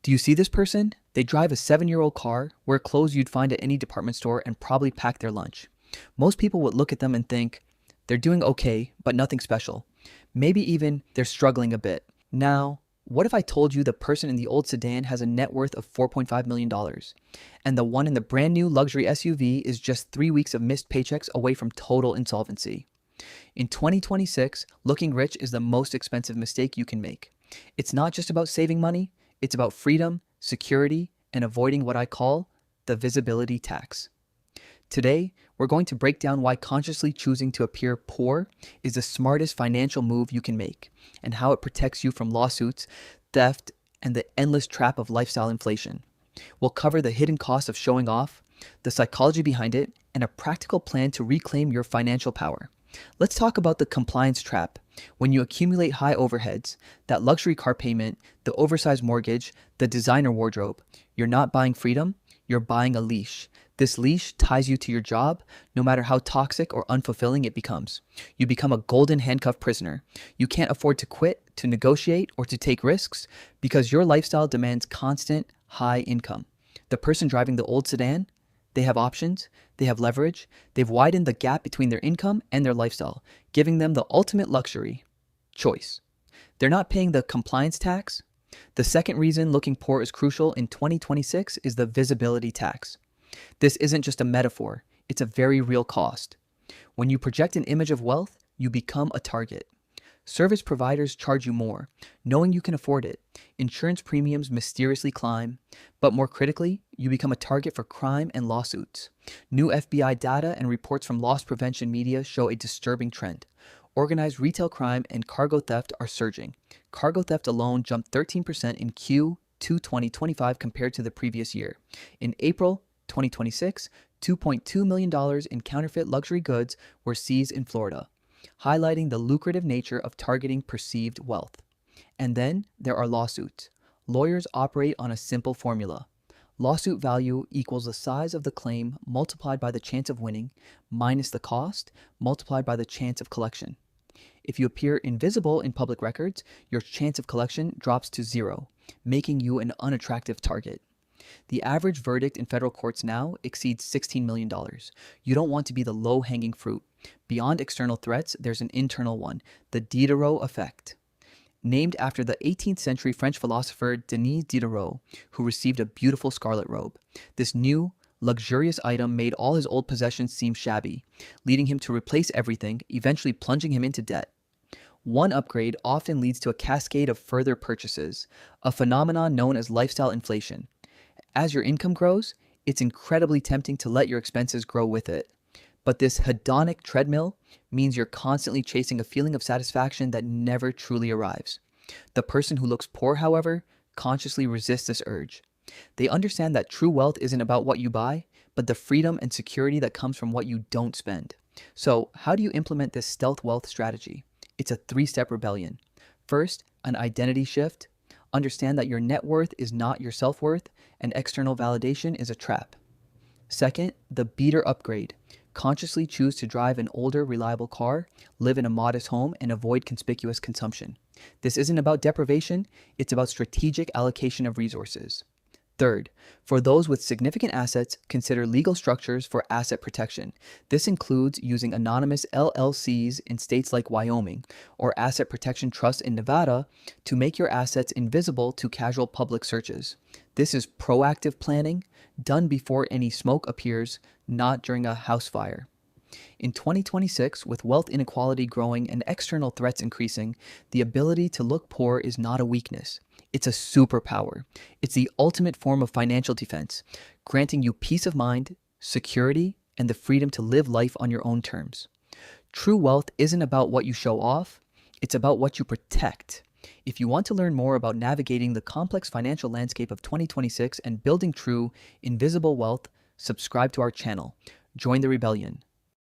Do you see this person? They drive a 7-year-old car, wear clothes you'd find at any department store, and probably pack their lunch. Most people would look at them and think, they're doing okay, but nothing special. Maybe even they're struggling a bit. Now, what if I told you the person in the old sedan has a net worth of $4.5 million, and the one in the brand new luxury SUV is just 3 weeks of missed paychecks away from total insolvency? In 2026, looking rich is the most expensive mistake you can make. It's not just about saving money, it's about freedom, security, and avoiding what I call the visibility tax. Today, we're going to break down why consciously choosing to appear poor is the smartest financial move you can make, and how it protects you from lawsuits, theft, and the endless trap of lifestyle inflation. We'll cover the hidden costs of showing off, the psychology behind it, and a practical plan to reclaim your financial power. Let's talk about the compliance trap. When you accumulate high overheads, that luxury car payment, the oversized mortgage, the designer wardrobe, you're not buying freedom, you're buying a leash. This leash ties you to your job, no matter how toxic or unfulfilling it becomes. You become a golden handcuff prisoner. You can't afford to quit, to negotiate, or to take risks because your lifestyle demands constant, high income. The person driving the old sedan, they have options, they have leverage, they've widened the gap between their income and their lifestyle, giving them the ultimate luxury, choice. They're not paying the compliance tax. The second reason looking poor is crucial in 2026 is the visibility tax. This isn't just a metaphor, it's a very real cost. When you project an image of wealth, you become a target. Service providers charge you more, knowing you can afford it. Insurance premiums mysteriously climb, but more critically, you become a target for crime and lawsuits. New FBI data and reports from loss prevention media show a disturbing trend. Organized retail crime and cargo theft are surging. Cargo theft alone jumped 13% in Q2 2025 compared to the previous year. In April 2026, $2.2 million in counterfeit luxury goods were seized in Florida, highlighting the lucrative nature of targeting perceived wealth. And then there are lawsuits. Lawyers operate on a simple formula. Lawsuit value equals the size of the claim multiplied by the chance of winning, minus the cost, multiplied by the chance of collection. If you appear invisible in public records, your chance of collection drops to 0, making you an unattractive target. The average verdict in federal courts now exceeds $16 million. You don't want to be the low-hanging fruit. Beyond external threats, there's an internal one, the Diderot Effect. Named after the 18th century French philosopher Denis Diderot, who received a beautiful scarlet robe. This new, luxurious item made all his old possessions seem shabby, leading him to replace everything, eventually plunging him into debt. One upgrade often leads to a cascade of further purchases, a phenomenon known as lifestyle inflation. As your income grows, it's incredibly tempting to let your expenses grow with it. But this hedonic treadmill means you're constantly chasing a feeling of satisfaction that never truly arrives. The person who looks poor, however, consciously resists this urge. They understand that true wealth isn't about what you buy, but the freedom and security that comes from what you don't spend. So, how do you implement this stealth wealth strategy? It's a 3-step rebellion. First, an identity shift. Understand that your net worth is not your self-worth, and external validation is a trap. Second, the beater upgrade. Consciously choose to drive an older, reliable car, live in a modest home, and avoid conspicuous consumption. This isn't about deprivation, it's about strategic allocation of resources. Third, for those with significant assets, consider legal structures for asset protection. This includes using anonymous LLCs in states like Wyoming or asset protection trusts in Nevada to make your assets invisible to casual public searches. This is proactive planning, done before any smoke appears, not during a house fire. In 2026, with wealth inequality growing and external threats increasing, the ability to look poor is not a weakness. It's a superpower. It's the ultimate form of financial defense, granting you peace of mind, security, and the freedom to live life on your own terms. True wealth isn't about what you show off, it's about what you protect. If you want to learn more about navigating the complex financial landscape of 2026 and building true, invisible wealth, subscribe to our channel. Join the rebellion.